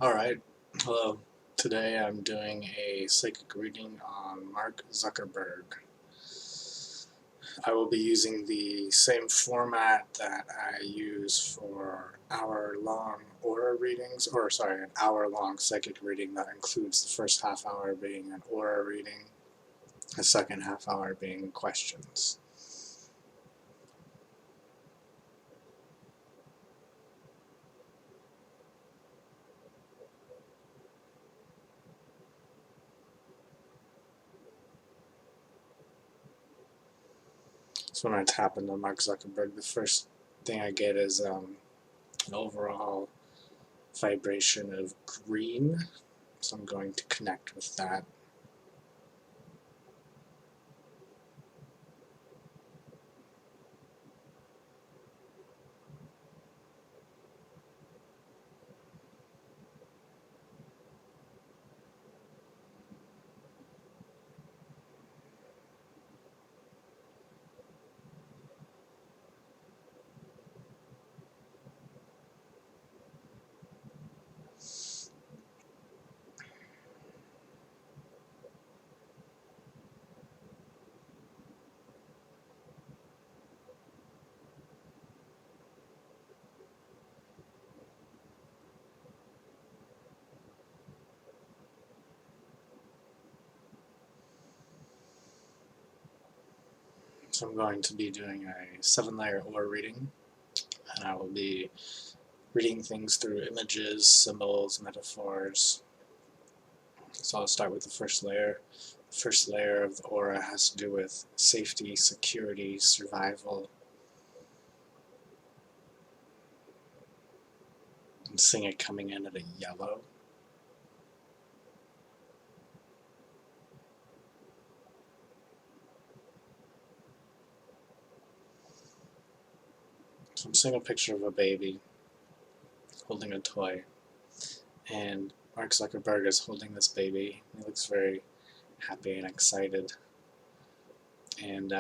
Alright, hello. Today I'm doing a psychic reading on Mark Zuckerberg. I will be using the same format that I use for hour-long aura readings, an hour-long psychic reading that includes the first half hour being an aura reading, the second half hour being questions. So when I tap into Mark Zuckerberg, the first thing I get is an overall vibration of green. So I'm going to connect with that. So I'm going to be doing a 7-layer aura reading, and I will be reading things through images, symbols, metaphors. So I'll start with the first layer. The first layer of the aura has to do with safety, security, survival. I'm seeing it coming in at a yellow. So I'm seeing a picture of a baby holding a toy, and Mark Zuckerberg is holding this baby. He looks very happy and excited, and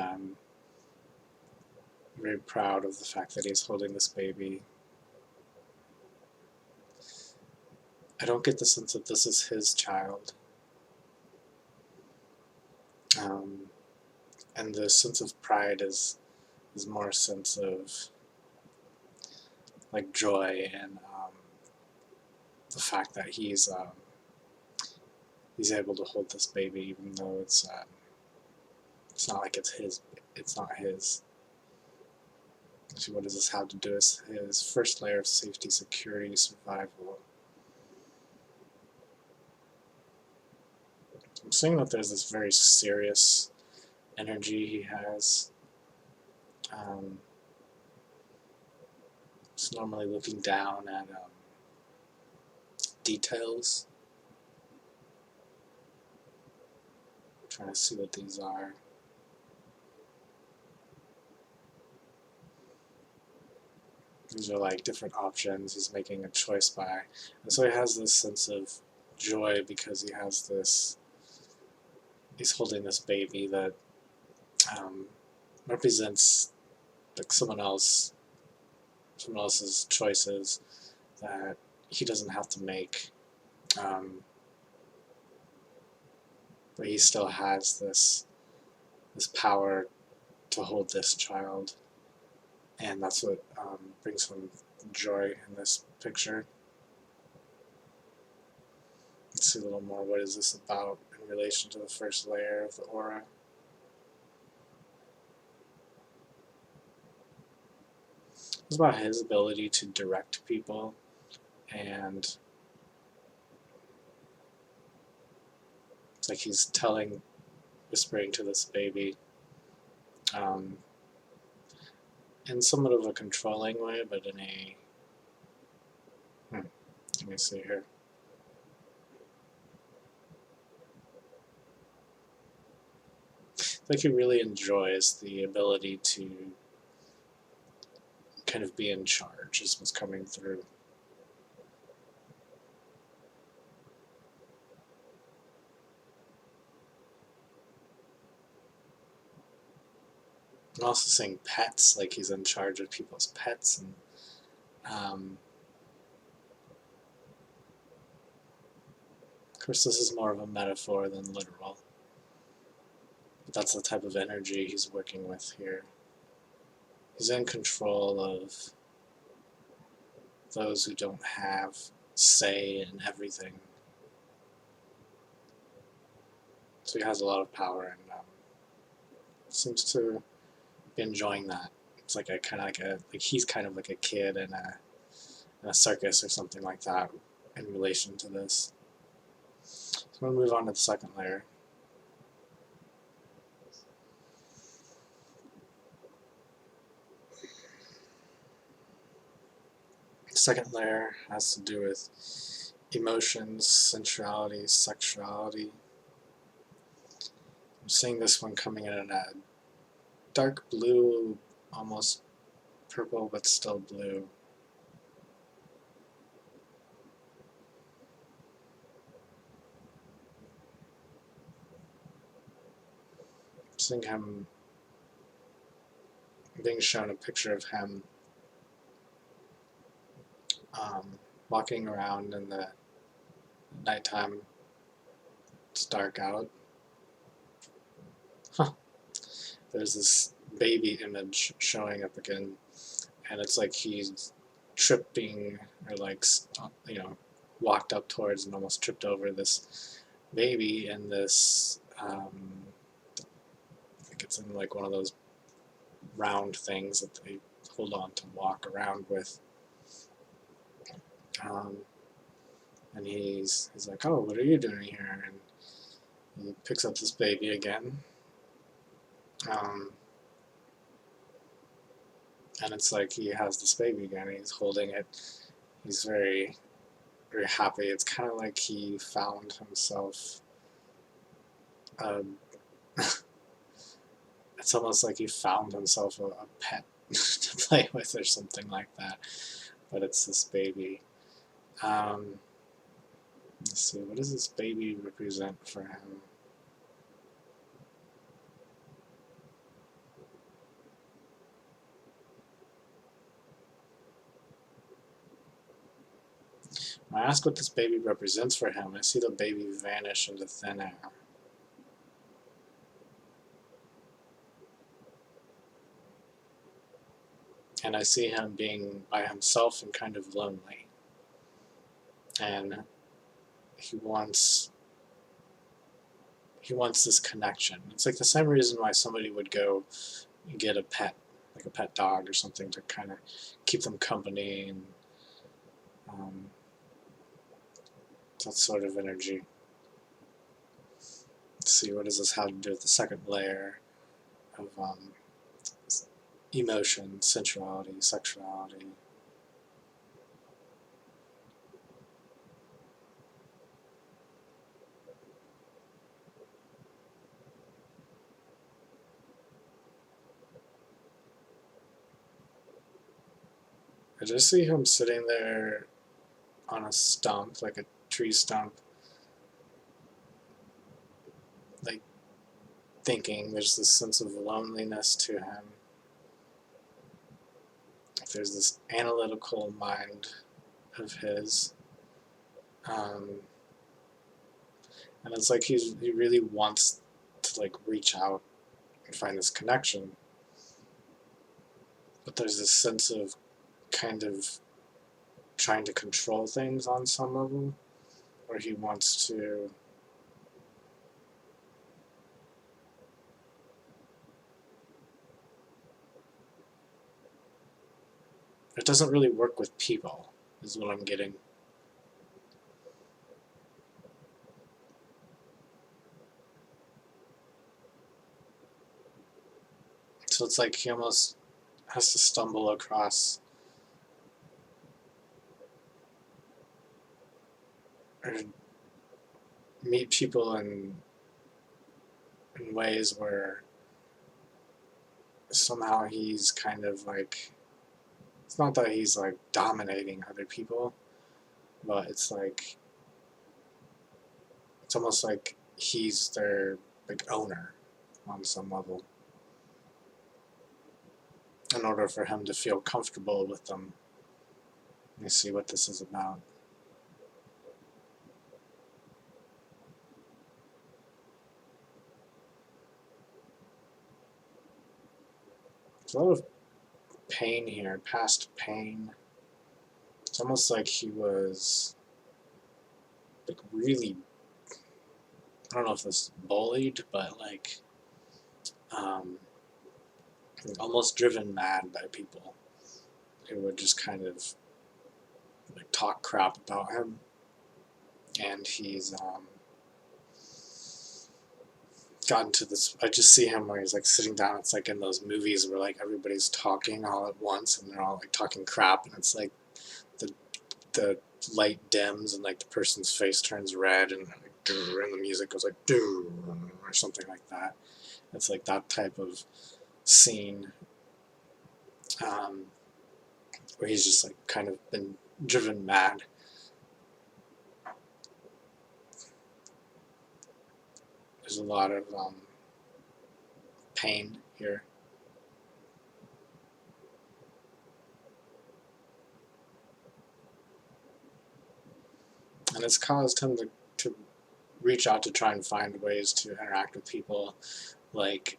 very proud of the fact that he's holding this baby. I don't get the sense that this is his child. Um, and the sense of pride is more a sense of like joy and the fact that he's able to hold this baby, even though it's not like it's his. It's not his. So what does this have to do with his first layer of safety, security, survival? I'm seeing that there's this very serious energy he has. He's normally looking down at details. I'm trying to see what these are. These are like different options he's making a choice by. And so he has this sense of joy because he has this, he's holding this baby that represents like someone else's choices that he doesn't have to make. But he still has this power to hold this child, and that's what brings him joy in this picture. Let's see a little more. What is this about in relation to the first layer of the aura? It's about his ability to direct people, and it's like he's whispering to this baby in somewhat of a controlling way, but in a, let me see here. It's like he really enjoys the ability to kind of be in charge, is what's coming through. I'm also seeing pets, like he's in charge of people's pets, and Of course, this is more of a metaphor than literal, but that's the type of energy he's working with here. He's in control of those who don't have say in everything. So he has a lot of power, and seems to be enjoying that. It's like he's kind of like a kid in a circus or something like that in relation to this. So I'm going to move on to the second layer. The second layer has to do with emotions, sensuality, sexuality. I'm seeing this one coming in a dark blue, almost purple, but still blue. I'm seeing him being shown a picture of him walking around in the nighttime. It's dark out. There's this baby image showing up again, and it's like he's tripping, or like, walked up towards and almost tripped over this baby in this, I think it's in like one of those round things that they hold on to walk around with. And he's like, oh, what are you doing here? And he picks up this baby again. And it's like he has this baby again, he's holding it. He's very, very happy. It's kind of like he found himself, it's almost like he found himself a pet to play with or something like that. But it's this baby. Let's see, what does this baby represent for him? When I ask what this baby represents for him, I see the baby vanish into thin air. And I see him being by himself and kind of lonely. And he wants this connection. It's like the same reason why somebody would go and get a pet, like a pet dog or something, to kind of keep them company, and that sort of energy. Let's see, what does this have to do with the second layer of emotion, sensuality, sexuality? I just see him sitting there on a stump, like a tree stump, like thinking. There's this sense of loneliness to him. There's this analytical mind of his. And it's like he really wants to like reach out and find this connection. But there's this sense of kind of trying to control things on some level, where he wants to it doesn't really work with people, is what I'm getting. So it's like he almost has to stumble across or meet people in ways where somehow he's kind of like, it's not that he's like dominating other people, but it's like, it's almost like he's their like owner on some level, in order for him to feel comfortable with them. Let me see what this is about. a lot of pain here, past pain. It's almost like he was like really, I don't know if this is bullied, but like almost driven mad by people who would just kind of like talk crap about him. And he's gotten to this, I just see him where he's like sitting down. It's like in those movies where like everybody's talking all at once and they're all like talking crap, and it's like the light dims and like the person's face turns red, and like, and the music goes like or something like that. It's like that type of scene where he's just like kind of been driven mad. There's a lot of pain here. And it's caused him to reach out to try and find ways to interact with people, like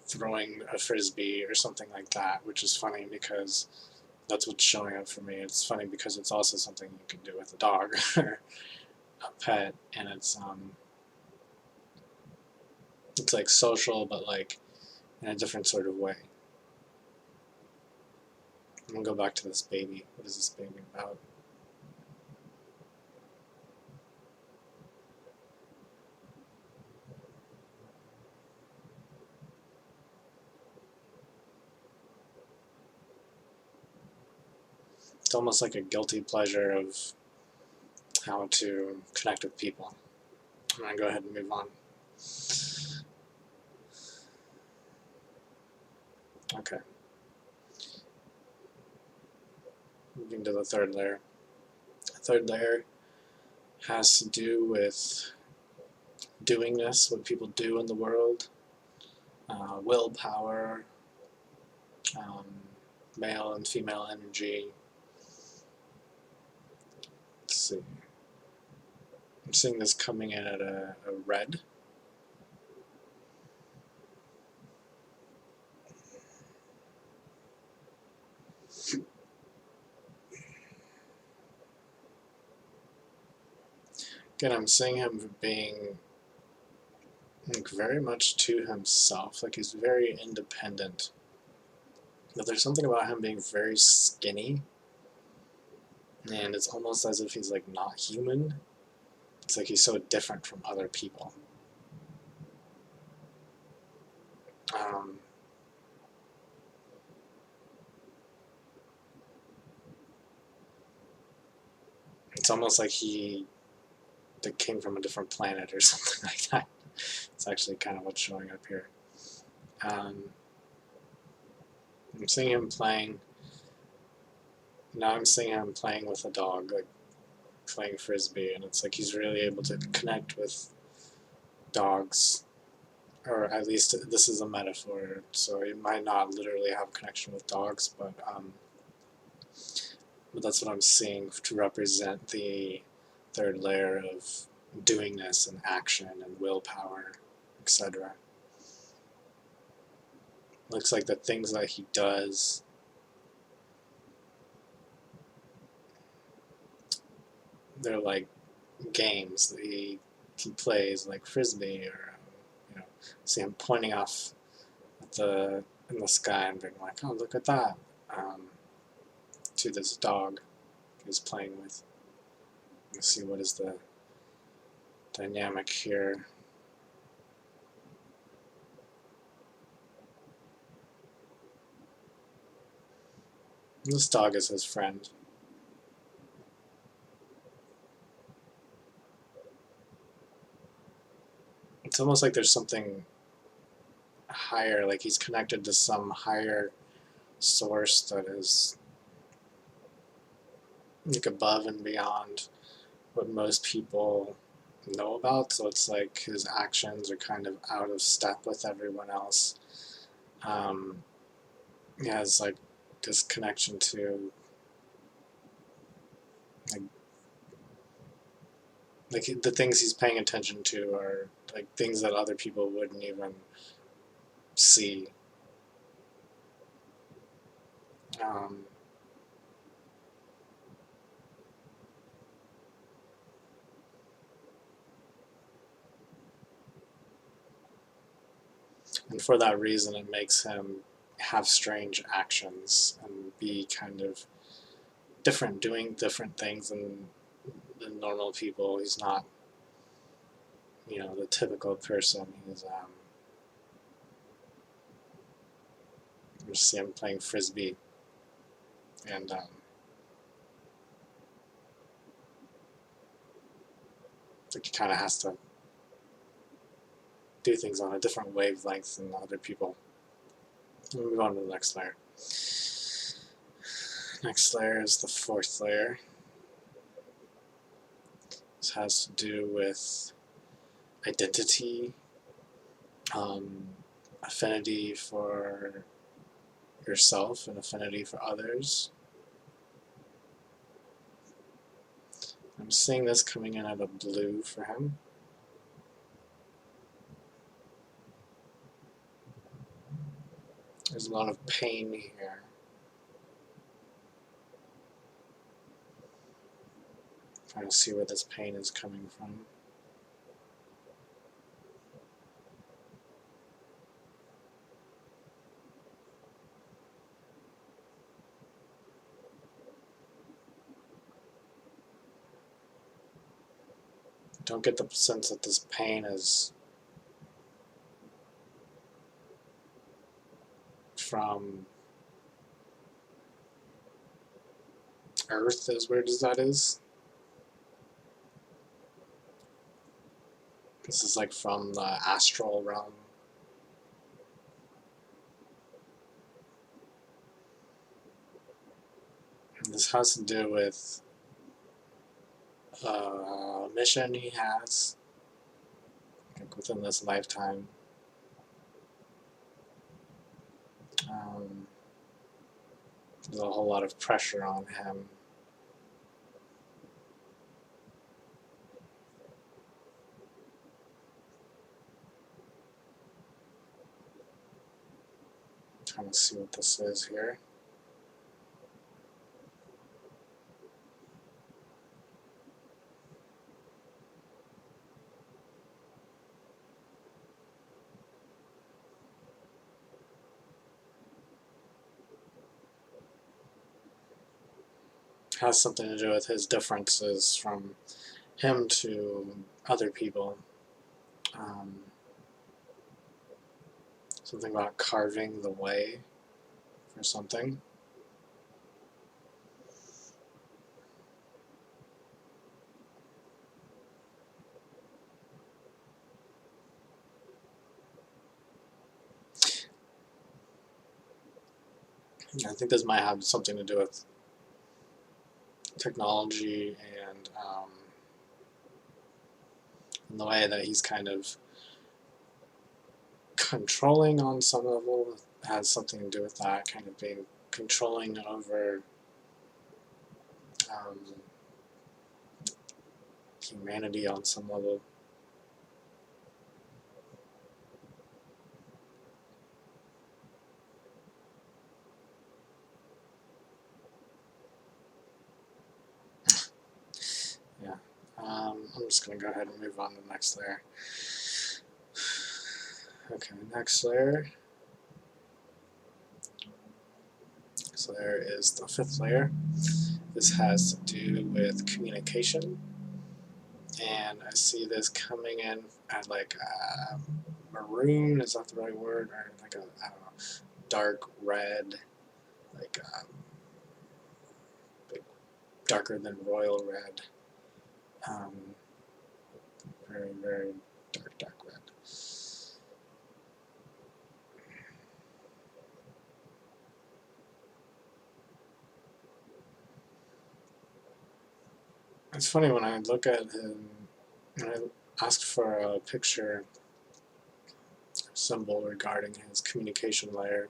throwing a frisbee or something like that, which is funny because that's what's showing up for me. It's funny because it's also something you can do with a dog or a pet, and it's like social, but like in a different sort of way. I'm gonna go back to this baby. What is this baby about? It's almost like a guilty pleasure of how to connect with people. I'm gonna go ahead and move on. Okay. Moving to the third layer. The third layer has to do with doingness, what people do in the world, willpower, male and female energy. Let's see. I'm seeing this coming in at a red. Again, I'm seeing him being like very much to himself, like he's very independent. But there's something about him being very skinny, and it's almost as if he's like not human. It's like he's so different from other people. It's almost like he came from a different planet or something like that. It's actually kind of what's showing up here. I'm seeing him playing. Now I'm seeing him playing with a dog, like playing frisbee, and it's like he's really able to connect with dogs, or at least this is a metaphor, so he might not literally have a connection with dogs, but that's what I'm seeing to represent the third layer of doingness and action and willpower, etc. Looks like the things that he does they're like games that he plays, like frisbee, or see him pointing off at in the sky and being like, "Oh, look at that," to this dog he's playing with. Let's see what is the dynamic here. This dog is his friend. It's almost like there's something higher, like he's connected to some higher source that is like above and beyond what most people know about. So it's like his actions are kind of out of step with everyone else. He has like this connection to like the things he's paying attention to are like things that other people wouldn't even see. Um, and for that reason, it makes him have strange actions and be kind of different, doing different things than normal people. He's not, the typical person. You see him playing frisbee, and he kind of has to do things on a different wavelength than other people. We'll move on to the next layer. Next layer is the fourth layer. This has to do with identity, affinity for yourself and affinity for others. I'm seeing this coming in at a blue for him. There's a lot of pain here. Trying to see where this pain is coming from. I don't get the sense that this pain is from Earth, as weird as that is. This is like from the astral realm. And this has to do with a mission he has, like within this lifetime. There's a whole lot of pressure on him. Trying to see what this is here. It has something to do with his differences from him to other people. Something about carving the way for something. I think this might have something to do with technology and the way that he's kind of controlling on some level has something to do with that, kind of being controlling over humanity on some level. Yeah, I'm just going to go ahead and move on to the next layer. Okay, next layer. So there is the fifth layer. This has to do with communication. And I see this coming in at like maroon, is that the right word? Or like a, I don't know, dark red, like darker than royal red. Very, very dark red. It's funny when I look at him, when I asked for a picture symbol regarding his communication layer,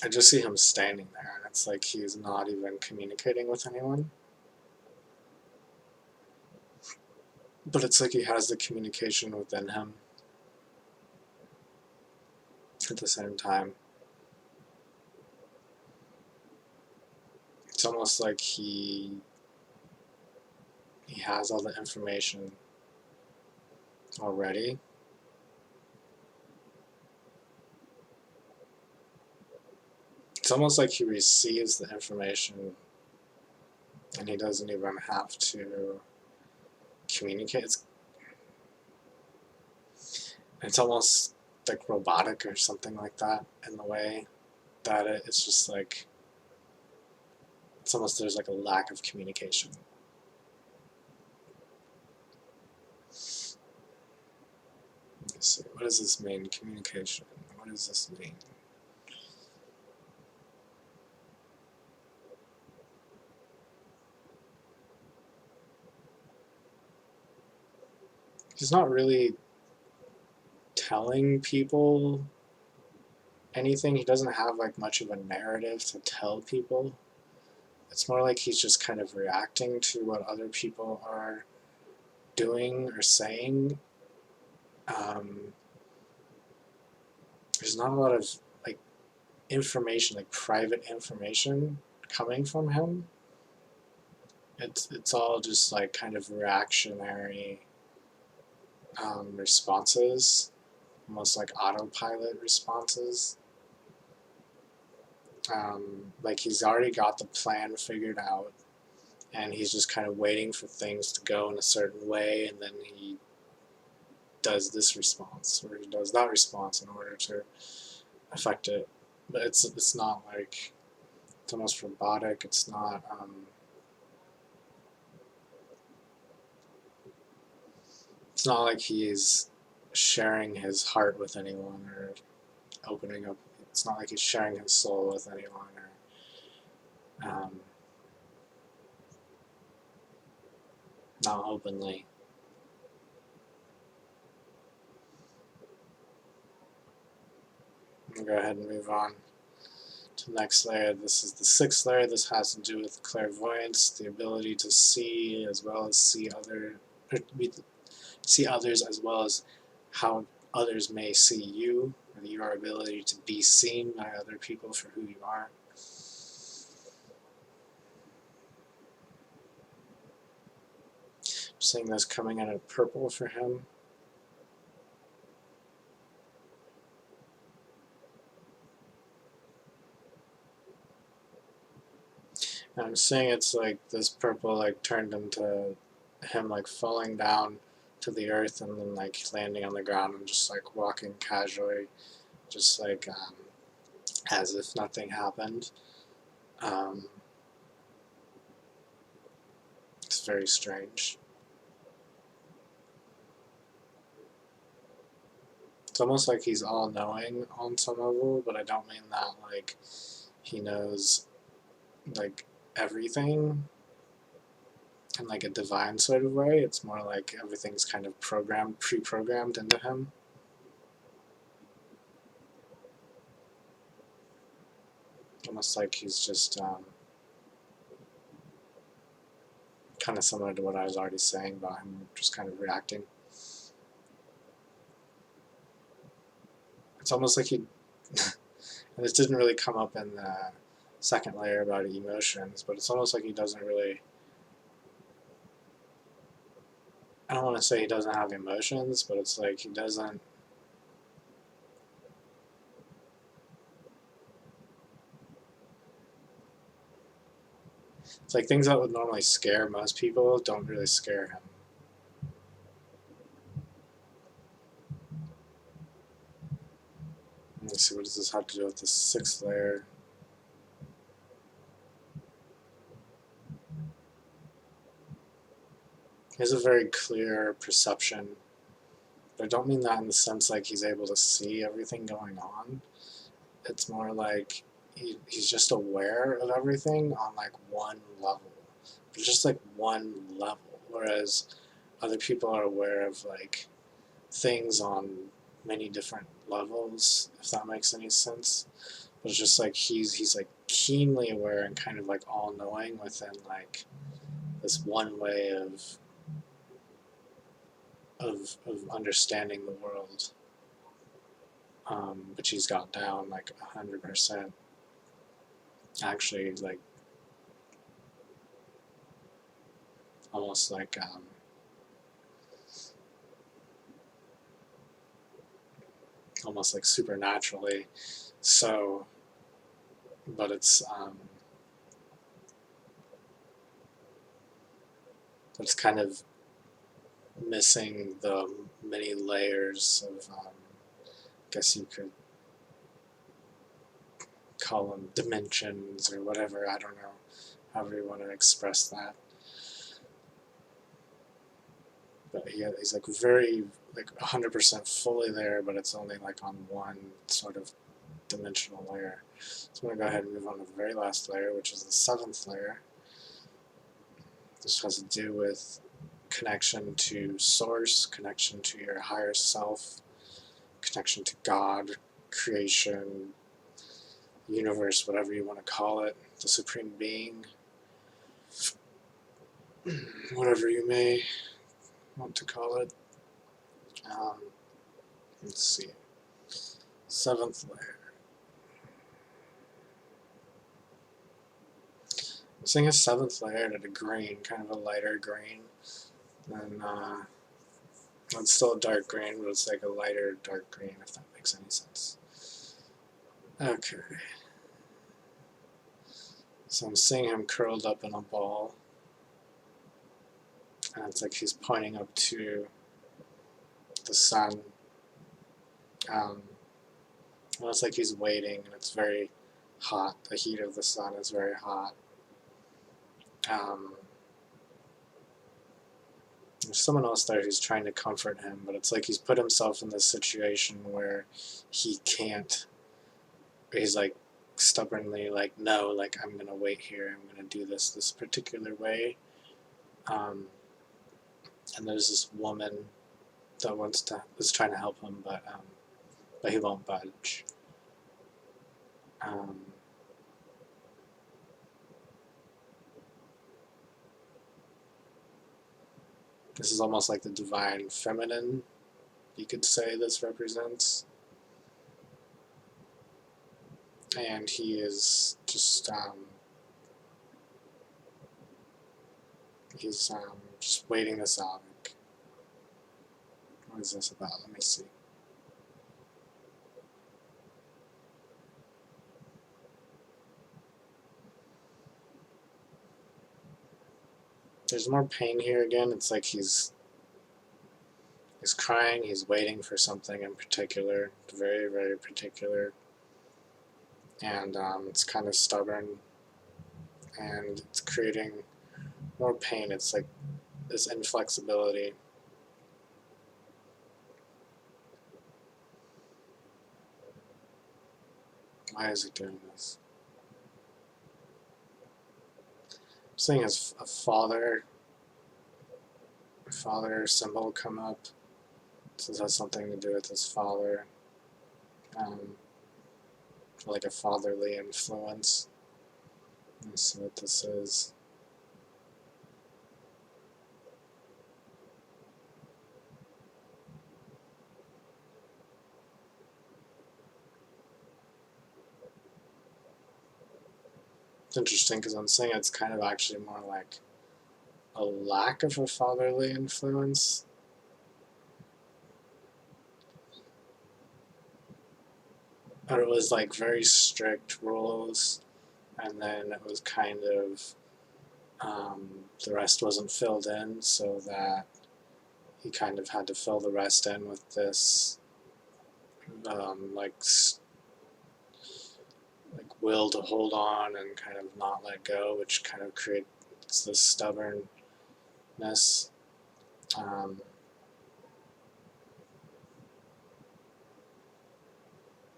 I just see him standing there, and it's like he's not even communicating with anyone. But it's like he has the communication within him at the same time. it's almost like he has all the information already. It's almost like he receives the information and he doesn't even have to communicate. It's almost like robotic or something like that in the way that it's just like, it's almost, there's like a lack of communication. Let's see, what does this mean, communication? What does this mean? He's not really telling people anything. He doesn't have like much of a narrative to tell people. It's more like he's just kind of reacting to what other people are doing or saying. There's not a lot of like information, like private information coming from him. It's all just like kind of reactionary responses, almost like autopilot responses. Like he's already got the plan figured out, and he's just kind of waiting for things to go in a certain way, and then he does this response, or he does that response in order to affect it. But it's not like, it's almost robotic. It's not it's not like he's sharing his heart with anyone or opening up. It's not like he's sharing his soul with anyone, or not openly. I'm gonna go ahead and move on to the next layer. This is the 6th layer. This has to do with clairvoyance, the ability to see as well as see others, as well as how others may see you, or your ability to be seen by other people for who you are. I'm seeing this coming in at purple for him. And I'm seeing it's like this purple like turned into him like falling down to the earth and then like landing on the ground and just like walking casually, just like as if nothing happened. It's very strange. It's almost like he's all-knowing on some level, but I don't mean that like he knows like everything in like a divine sort of way. It's more like everything's kind of pre-programmed into him. Almost like he's just kind of similar to what I was already saying about him just kind of reacting. It's almost like he, and this didn't really come up in the 2nd layer about emotions, but it's almost like he doesn't really, I don't want to say he doesn't have emotions, but it's like he doesn't, it's like things that would normally scare most people don't really scare him. Let me see, what does this have to do with the 6th layer? He has a very clear perception, but I don't mean that in the sense like he's able to see everything going on. It's more like he's just aware of everything on like one level. But just like one level, whereas other people are aware of like things on many different levels, if that makes any sense. But it's just like he's like keenly aware and kind of like all-knowing within like this one way of understanding the world, which he's got down like 100%. Actually, like almost like supernaturally. So, but it's kind of missing the many layers of, I guess you could call them dimensions or whatever, I don't know, however you want to express that. But he's like very, like 100% fully there, but it's only like on one sort of dimensional layer. So I'm going to go ahead and move on to the very last layer, which is the 7th layer. This has to do with connection to source, connection to your higher self, connection to God, creation, universe, whatever you want to call it, the supreme being, whatever you may want to call it. Let's see. 7th layer. I'm seeing a 7th layer at a green, kind of a lighter green. And it's still a dark green, but it's like a lighter dark green, if that makes any sense. Okay. So I'm seeing him curled up in a ball. And it's like he's pointing up to the sun. Well, it's like he's waiting, and it's very hot. The heat of the sun is very hot. There's someone else there who's trying to comfort him, but it's like he's put himself in this situation where he can't. He's like stubbornly like, no, like I'm gonna wait here. I'm gonna do this particular way. And there's this woman that is trying to help him, but he won't budge. This is almost like the divine feminine, you could say this represents. And he is just, he's just waiting this out. What is this about? Let me see. There's more pain here again. It's like he's crying, he's waiting for something in particular, very, very particular. And it's kind of stubborn, and it's creating more pain. It's like this inflexibility. Why is it doing this? I'm seeing his father symbol come up. This has something to do with his father. Like a fatherly influence. Let me see what this is. It's interesting because I'm saying it's kind of actually more like a lack of a fatherly influence. But it was like very strict rules, and then it was kind of the rest wasn't filled in, so that he kind of had to fill the rest in with this like will to hold on and kind of not let go, which kind of creates this stubbornness.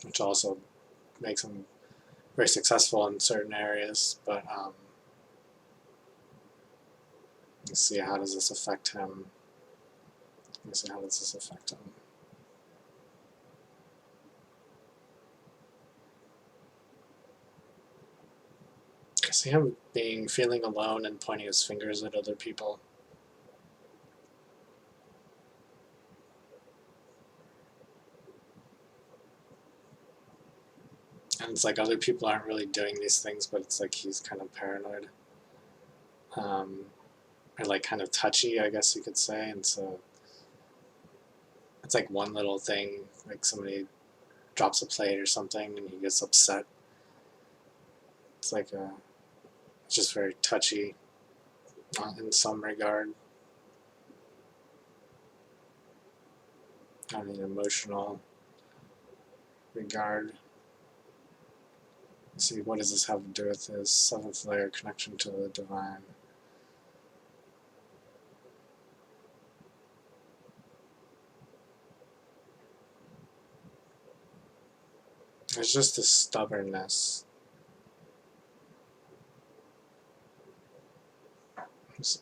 Which also makes him very successful in certain areas, but let's see, how does this affect him? Let's see, how does this affect him? I see him feeling alone and pointing his fingers at other people. And it's like other people aren't really doing these things, but it's like he's kind of paranoid. are like kind of touchy, I guess you could say, and so it's like one little thing, like somebody drops a plate or something and he gets upset. It's like it's just very touchy in some regard. I mean, emotional regard. Let's see, what does this have to do with his seventh layer connection to the divine? It's just a stubbornness. It's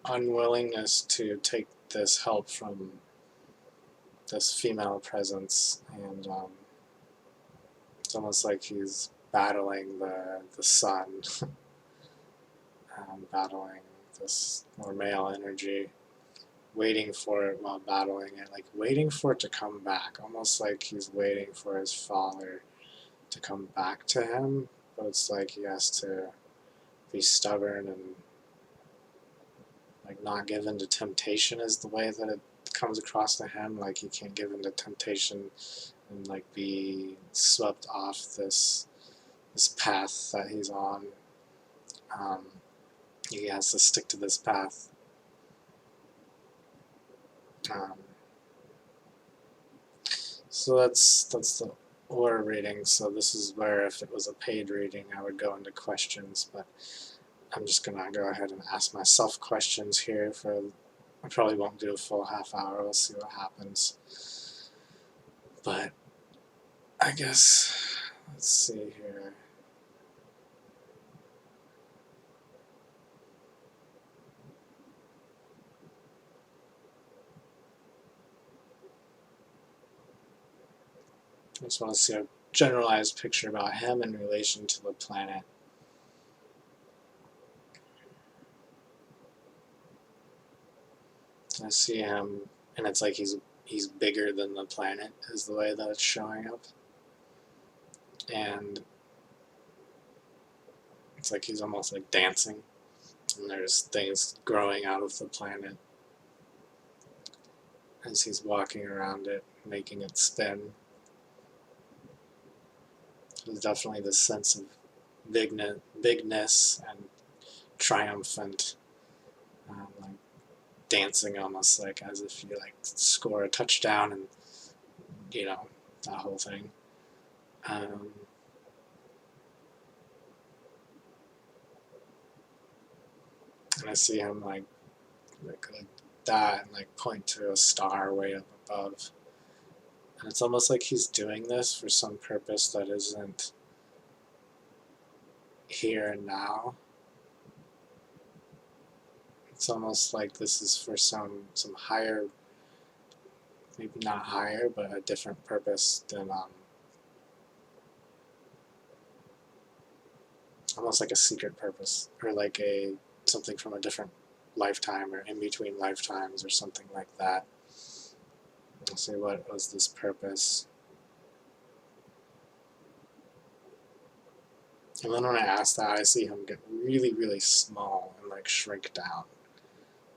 unwillingness to take this help from this female presence, and it's almost like he's battling the sun, battling this more male energy, waiting for it while battling it, like waiting for it to come back, almost like he's waiting for his father to come back to him, but it's like he has to be stubborn and like not give in to temptation is the way that it comes across to him, like he can't give in to temptation and like be swept off this path that he's on. He has to stick to this path. So that's the aura reading. So this is where, if it was a paid reading, I would go into questions, but I'm just gonna go ahead and ask myself questions here for, I probably won't do a full half hour, we'll see what happens. But I guess, let's see here. I just want to see a generalized picture about him in relation to the planet. I see him, and it's like he's bigger than the planet is the way that it's showing up. And it's like he's almost like dancing, and there's things growing out of the planet as he's walking around it, making it spin. There's definitely this sense of bigness and triumphant, like dancing, almost like as if you like score a touchdown, and you know, that whole thing. And I see him like that, and like point to a star way up above. And it's almost like he's doing this for some purpose that isn't here and now. It's almost like this is for some higher, maybe not higher, but a different purpose than almost like a secret purpose, or like a something from a different lifetime, or in between lifetimes, or something like that. Let's see, what was this purpose? And then when I ask that, I see him get really, really small and like shrink down.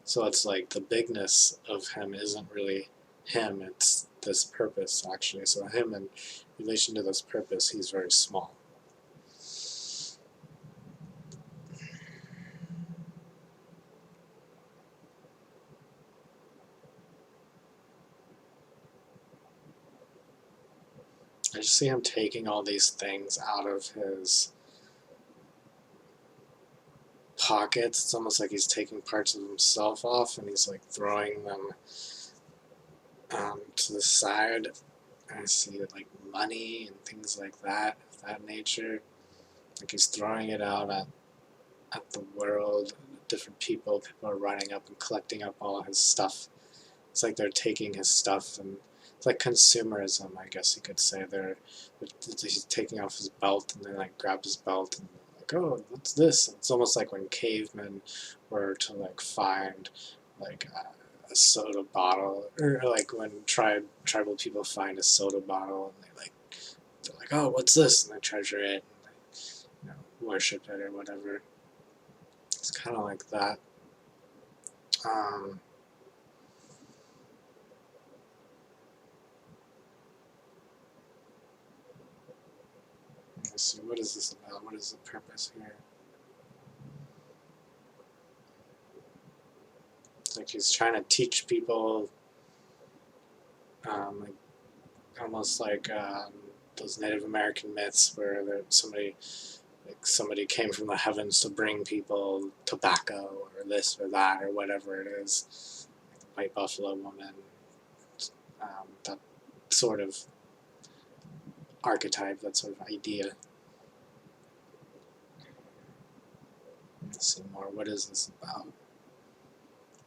So it's like the bigness of him isn't really him, it's this purpose actually. So him in relation to this purpose, he's very small. I just see him taking all these things out of his pockets. It's almost like he's taking parts of himself off, and he's like throwing them to the side. I see like money and things like that, of that nature. Like he's throwing it out at the world, different people. People are running up and collecting up all his stuff. It's like they're taking his stuff, and it's like consumerism, I guess you could say. He's taking off his belt, and they like grab his belt and like, oh, what's this? And it's almost like when cavemen were to like find like a soda bottle, or like when tribal people find a soda bottle, and they're like, oh, what's this? And they treasure it, and they, worship it or whatever. It's kind of like that. Um, let's see, what is this about? What is the purpose here? It's like he's trying to teach people, like, almost like those Native American myths where somebody came from the heavens to bring people tobacco or this or that or whatever it is. Like the White Buffalo Woman, that sort of archetype, that sort of idea. Let's see more. What is this about?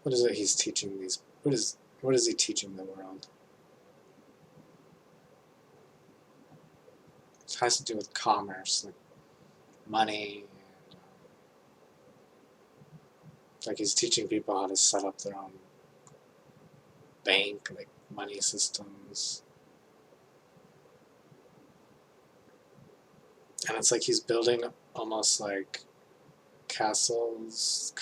What is it he's teaching these? What is he teaching the world? It has to do with commerce, like money. And, like he's teaching people how to set up their own bank, like money systems. And it's like he's building almost like castles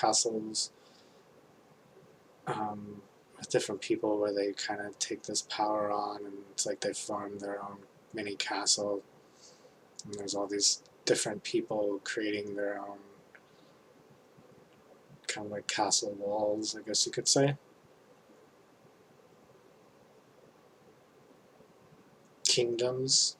with different people where they kind of take this power on, and it's like they form their own mini castle. And there's all these different people creating their own kind of like castle walls, I guess you could say. Kingdoms.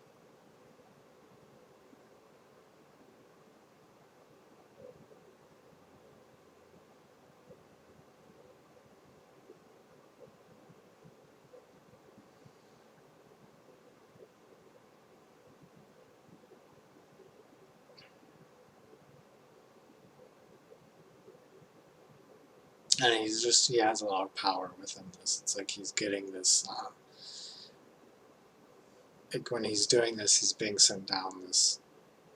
And he has a lot of power within this. It's like he's getting this, like when he's doing this, he's being sent down this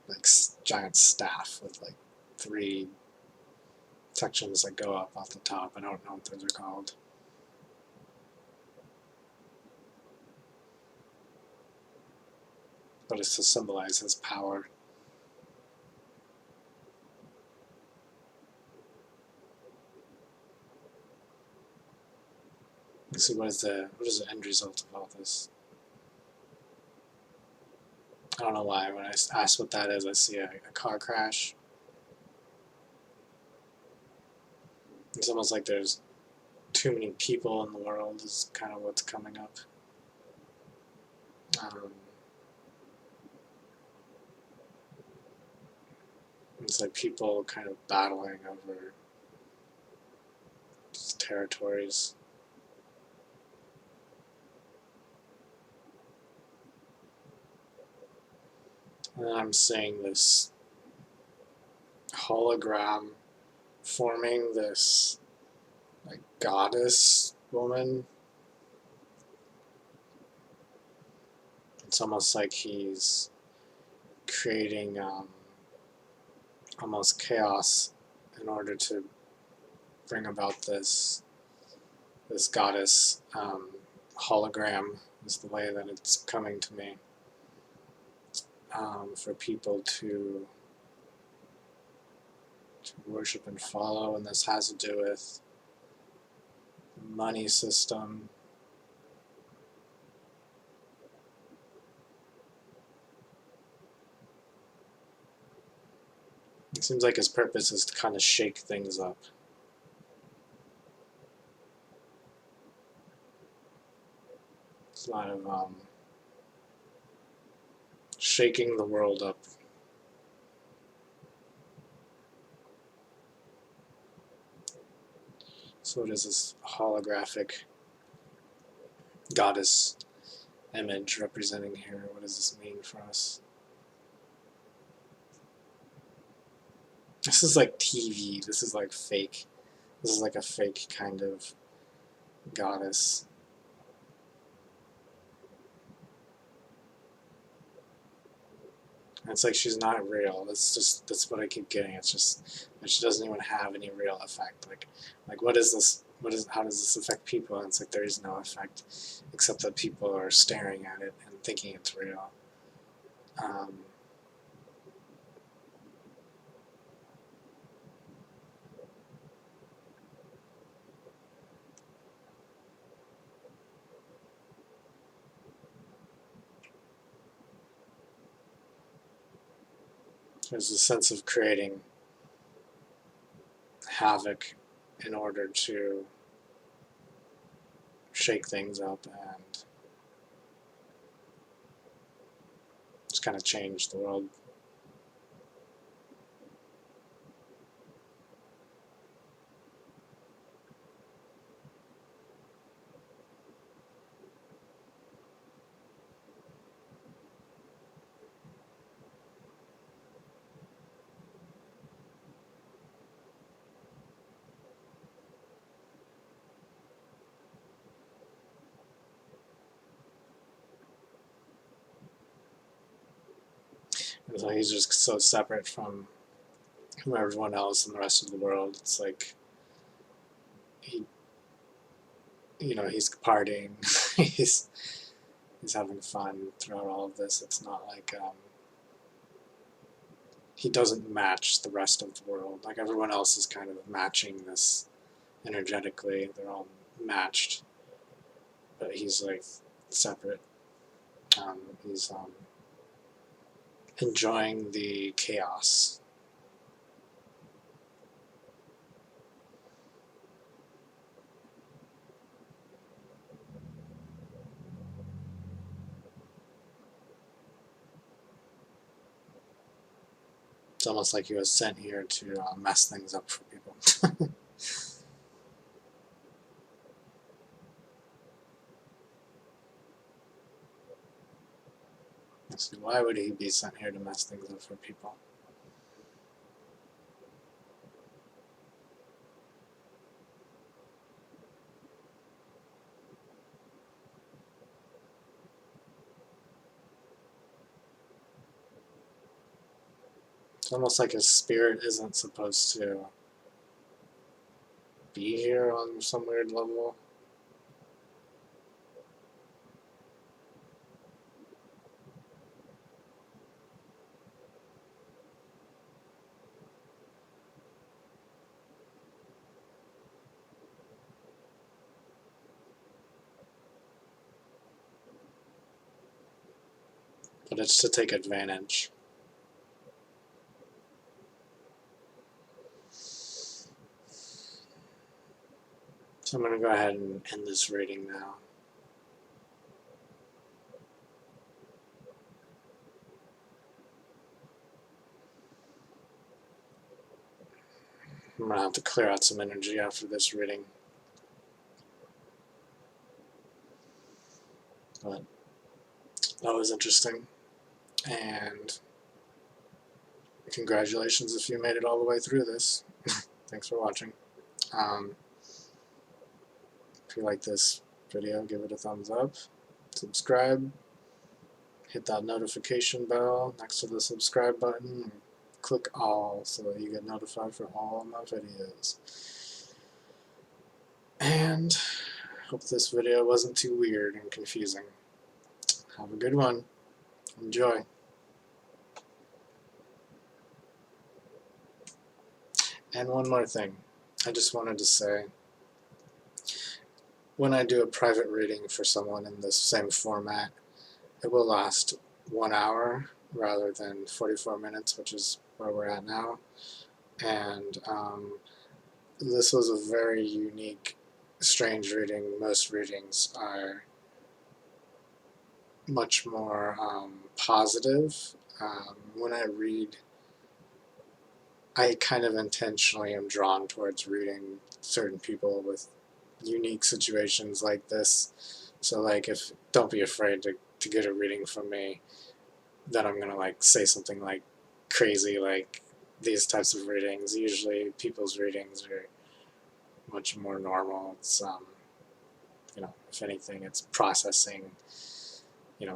like giant staff with like 3 sections that go up off the top. I don't know what those are called. But it's to symbolize his power. Let's see, what is the end result of all this? I don't know why. When I ask what that is, I see a car crash. It's almost like there's too many people in the world is kind of what's coming up. It's like people kind of battling over territories. And I'm seeing this hologram forming this like goddess woman. It's almost like he's creating almost chaos in order to bring about this goddess hologram is the way that it's coming to me, for people to worship and follow. And this has to do with the money system. It seems like his purpose is to kind of shake things up. It's a lot of shaking the world up. So what is this holographic goddess image representing here? What does this mean for us? This is like TV. This is like fake. This is like a fake kind of goddess. And it's like she's not real. That's what I keep getting. It's just that she doesn't even have any real effect. Like what is this? How does this affect people? And it's like there is no effect, except that people are staring at it and thinking it's real. There's a sense of creating havoc in order to shake things up and just kind of change the world. And so he's just so separate from everyone else in the rest of the world. It's like he's partying, he's having fun throughout all of this. It's not like he doesn't match the rest of the world. Like everyone else is kind of matching this energetically. They're all matched, but he's like separate. He's enjoying the chaos. It's almost like he was sent here to mess things up for people. So why would he be sent here to mess things up for people? It's almost like his spirit isn't supposed to be here on some weird level. But it's to take advantage. So I'm going to go ahead and end this reading now. I'm going to have to clear out some energy after this reading. But that was interesting. And congratulations if you made it all the way through this. Thanks for watching. If you like this video, give it a thumbs up. Subscribe. Hit that notification bell next to the subscribe button. And click all so that you get notified for all my videos. And hope this video wasn't too weird and confusing. Have a good one. Enjoy. And one more thing. I just wanted to say, when I do a private reading for someone in this same format, it will last 1 hour rather than 44 minutes, which is where we're at now. And this was a very unique, strange reading. Most readings are much more positive. When I read, I kind of intentionally am drawn towards reading certain people with unique situations like this. So like, don't be afraid to get a reading from me that I'm gonna like say something like crazy like these types of readings. Usually people's readings are much more normal. It's if anything, it's processing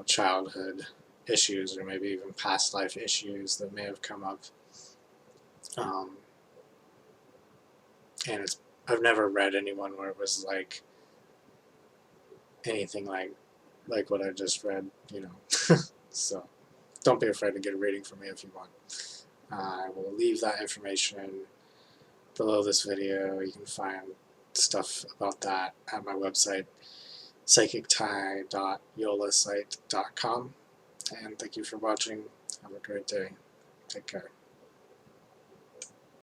childhood issues or maybe even past life issues that may have come up. And I've never read anyone where it was like anything like what I just read, So don't be afraid to get a reading from me if you want. I will leave that information below this video. You can find stuff about that at my website, psychictie.yolasite.com. And thank you for watching. Have a great day. Take care.